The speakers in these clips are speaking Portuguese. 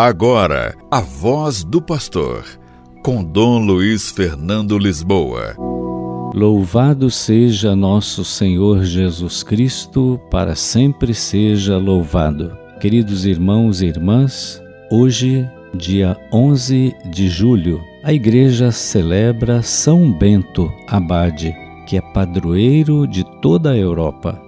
Agora, a voz do pastor, com Dom Luiz Fernando Lisboa. Louvado seja nosso Senhor Jesus Cristo, para sempre seja louvado. Queridos irmãos e irmãs, hoje, dia 11 de julho, a Igreja celebra São Bento Abade, que é padroeiro de toda a Europa.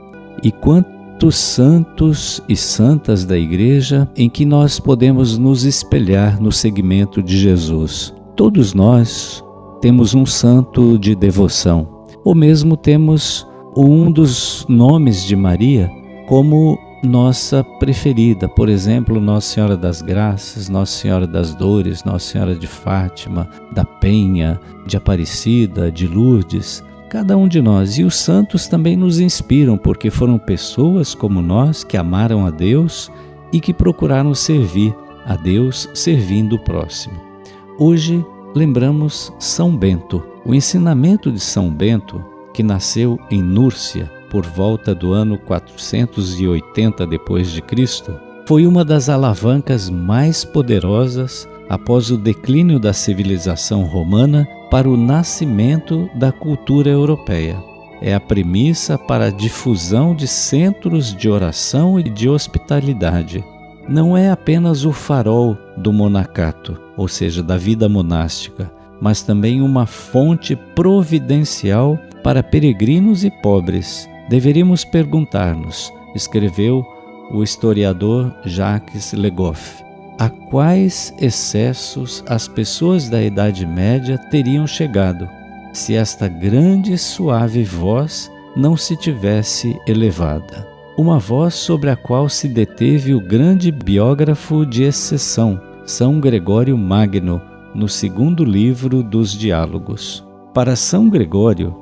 E quantos santos e santas da Igreja em que nós podemos nos espelhar no segmento de Jesus. Todos nós temos um santo de devoção, ou mesmo temos um dos nomes de Maria como nossa preferida, por exemplo, Nossa Senhora das Graças, Nossa Senhora das Dores, Nossa Senhora de Fátima, da Penha, de Aparecida, de Lourdes, cada um de nós. E os santos também nos inspiram, porque foram pessoas como nós que amaram a Deus e que procuraram servir a Deus servindo o próximo. Hoje lembramos São Bento. O ensinamento de São Bento, que nasceu em Núrcia, por volta do ano 480 d.C., foi uma das alavancas mais poderosas após o declínio da civilização romana para o nascimento da cultura europeia. É a premissa para a difusão de centros de oração e de hospitalidade. Não é apenas o farol do monacato, ou seja, da vida monástica, mas também uma fonte providencial para peregrinos e pobres. Deveríamos perguntar-nos, escreveu o historiador Jacques Le Goff, a quais excessos as pessoas da Idade Média teriam chegado se esta grande e suave voz não se tivesse elevada. Uma voz sobre a qual se deteve o grande biógrafo de exceção, São Gregório Magno, no segundo livro dos Diálogos. Para São Gregório,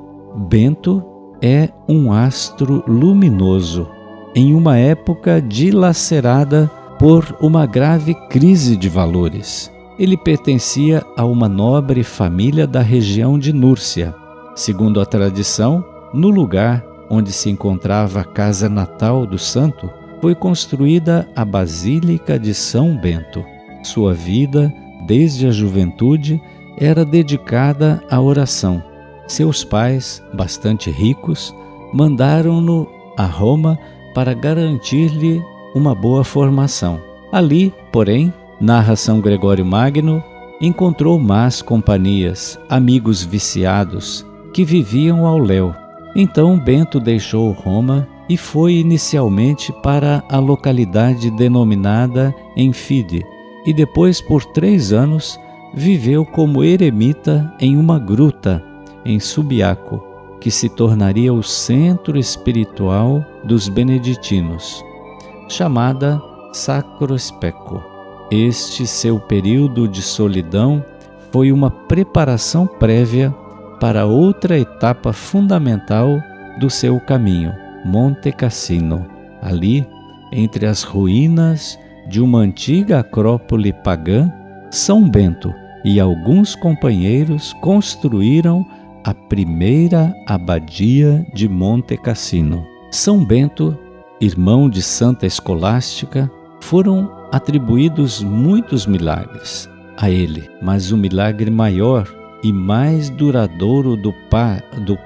Bento é um astro luminoso, em uma época dilacerada por uma grave crise de valores. Ele pertencia a uma nobre família da região de Núrcia. Segundo a tradição, no lugar onde se encontrava a casa natal do santo, foi construída a Basílica de São Bento. Sua vida, desde a juventude, era dedicada à oração. Seus pais, bastante ricos, mandaram-no a Roma para garantir-lhe uma boa formação. Ali, porém, narra São Gregório Magno, encontrou más companhias, amigos viciados, que viviam ao léu. Então Bento deixou Roma e foi inicialmente para a localidade denominada Enfide, e depois, por 3 anos, viveu como eremita em uma gruta em Subiaco, que se tornaria o centro espiritual dos beneditinos, chamada Sacro Specco. Este seu período de solidão foi uma preparação prévia para outra etapa fundamental do seu caminho, Monte Cassino. Ali, entre as ruínas de uma antiga acrópole pagã, São Bento e alguns companheiros construíram a primeira abadia de Monte Cassino. São Bento, irmão de Santa Escolástica, foram atribuídos muitos milagres a ele, mas o milagre maior e mais duradouro do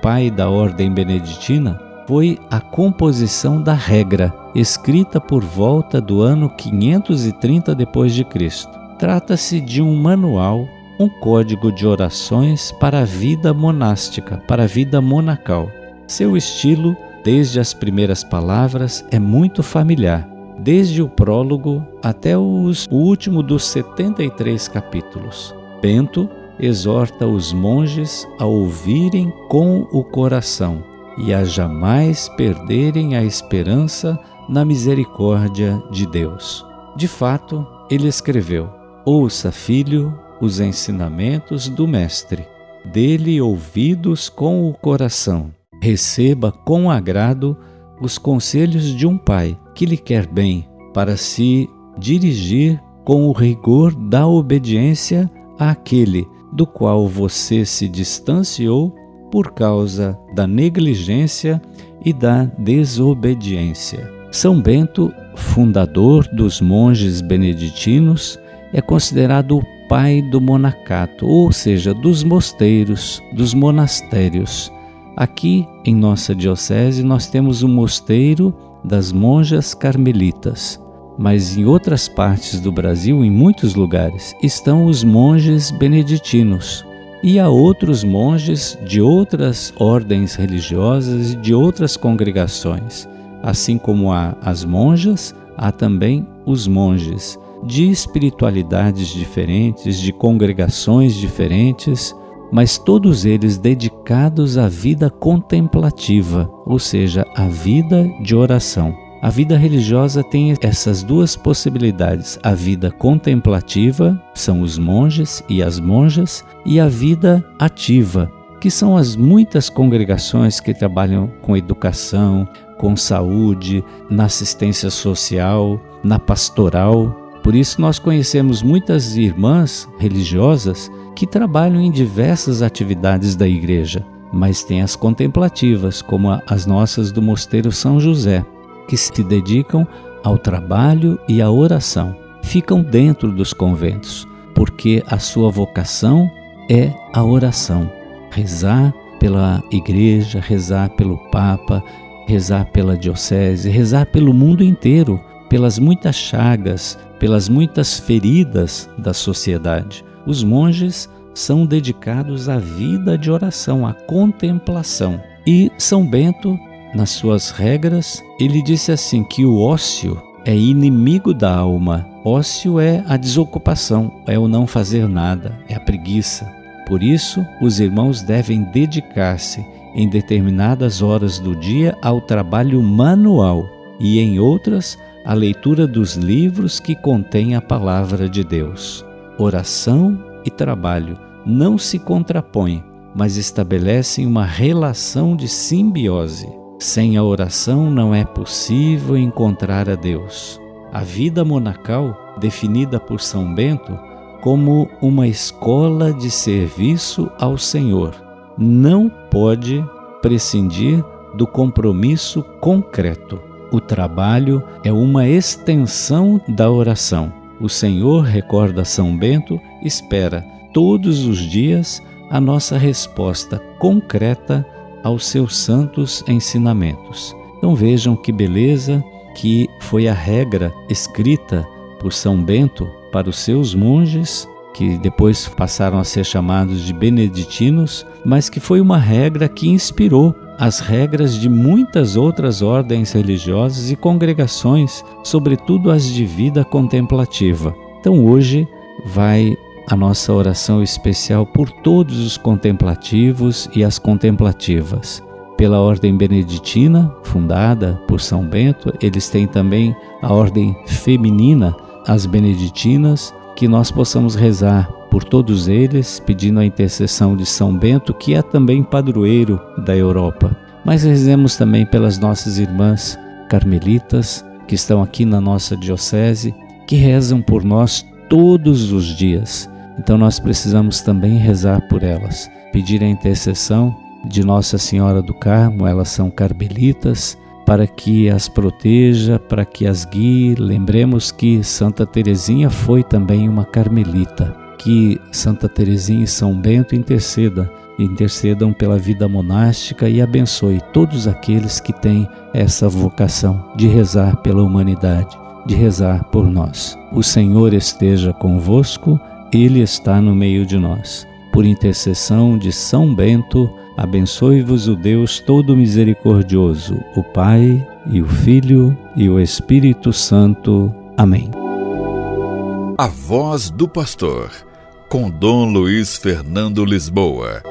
pai da ordem beneditina foi a composição da regra, escrita por volta do ano 530 d.C. Trata-se de um manual, um código de orações para a vida monástica, para a vida monacal. Seu estilo, desde as primeiras palavras, é muito familiar, desde o prólogo até o último dos 73 capítulos. Bento exorta os monges a ouvirem com o coração e a jamais perderem a esperança na misericórdia de Deus. De fato, ele escreveu: ouça, filho, os ensinamentos do Mestre, dê-lhe ouvidos com o coração, receba com agrado os conselhos de um pai que lhe quer bem, para se dirigir com o rigor da obediência àquele do qual você se distanciou por causa da negligência e da desobediência. São Bento, fundador dos monges beneditinos, é considerado o pai do monacato, ou seja, dos mosteiros, dos monastérios. Aqui em nossa diocese nós temos o mosteiro das monjas carmelitas, mas em outras partes do Brasil, em muitos lugares, estão os monges beneditinos. E há outros monges de outras ordens religiosas e de outras congregações. Assim como há as monjas, há também os monges de espiritualidades diferentes, de congregações diferentes, mas todos eles dedicados à vida contemplativa, ou seja, à vida de oração. A vida religiosa tem essas duas possibilidades: a vida contemplativa, são os monges e as monjas, e a vida ativa, que são as muitas congregações que trabalham com educação, com saúde, na assistência social, na pastoral. Por isso nós conhecemos muitas irmãs religiosas que trabalham em diversas atividades da igreja, mas tem as contemplativas, como as nossas do Mosteiro São José, que se dedicam ao trabalho e à oração. Ficam dentro dos conventos, porque a sua vocação é a oração. Rezar pela igreja, rezar pelo Papa, rezar pela diocese, rezar pelo mundo inteiro, pelas muitas chagas, pelas muitas feridas da sociedade. Os monges são dedicados à vida de oração, à contemplação. E São Bento, nas suas regras, ele disse assim que o ócio é inimigo da alma. Ócio é a desocupação, é o não fazer nada, é a preguiça. Por isso, os irmãos devem dedicar-se em determinadas horas do dia ao trabalho manual e em outras à leitura dos livros que contêm a palavra de Deus. Oração e trabalho não se contrapõem, mas estabelecem uma relação de simbiose. Sem a oração não é possível encontrar a Deus. A vida monacal, definida por São Bento como uma escola de serviço ao Senhor, não pode prescindir do compromisso concreto. O trabalho é uma extensão da oração. O Senhor, recorda São Bento, espera todos os dias a nossa resposta concreta aos seus santos ensinamentos. Então vejam que beleza que foi a regra escrita por São Bento para os seus monges, que depois passaram a ser chamados de beneditinos, mas que foi uma regra que inspirou as regras de muitas outras ordens religiosas e congregações, sobretudo as de vida contemplativa. Então hoje vai a nossa oração especial por todos os contemplativos e as contemplativas. Pela ordem beneditina, fundada por São Bento, eles têm também a ordem feminina, as beneditinas, que nós possamos rezar por todos eles, pedindo a intercessão de São Bento, que é também padroeiro da Europa. Mas rezemos também pelas nossas irmãs carmelitas, que estão aqui na nossa diocese, que rezam por nós todos os dias. Então nós precisamos também rezar por elas, pedir a intercessão de Nossa Senhora do Carmo, elas são carmelitas, para que as proteja, para que as guie. Lembremos que Santa Teresinha foi também uma carmelita. Que Santa Teresinha e São Bento intercedam pela vida monástica e abençoe todos aqueles que têm essa vocação de rezar pela humanidade, de rezar por nós. O Senhor esteja convosco, Ele está no meio de nós. Por intercessão de São Bento, abençoe-vos o Deus todo misericordioso, o Pai e o Filho e o Espírito Santo. Amém. A Voz do Pastor, com Dom Luiz Fernando Lisboa.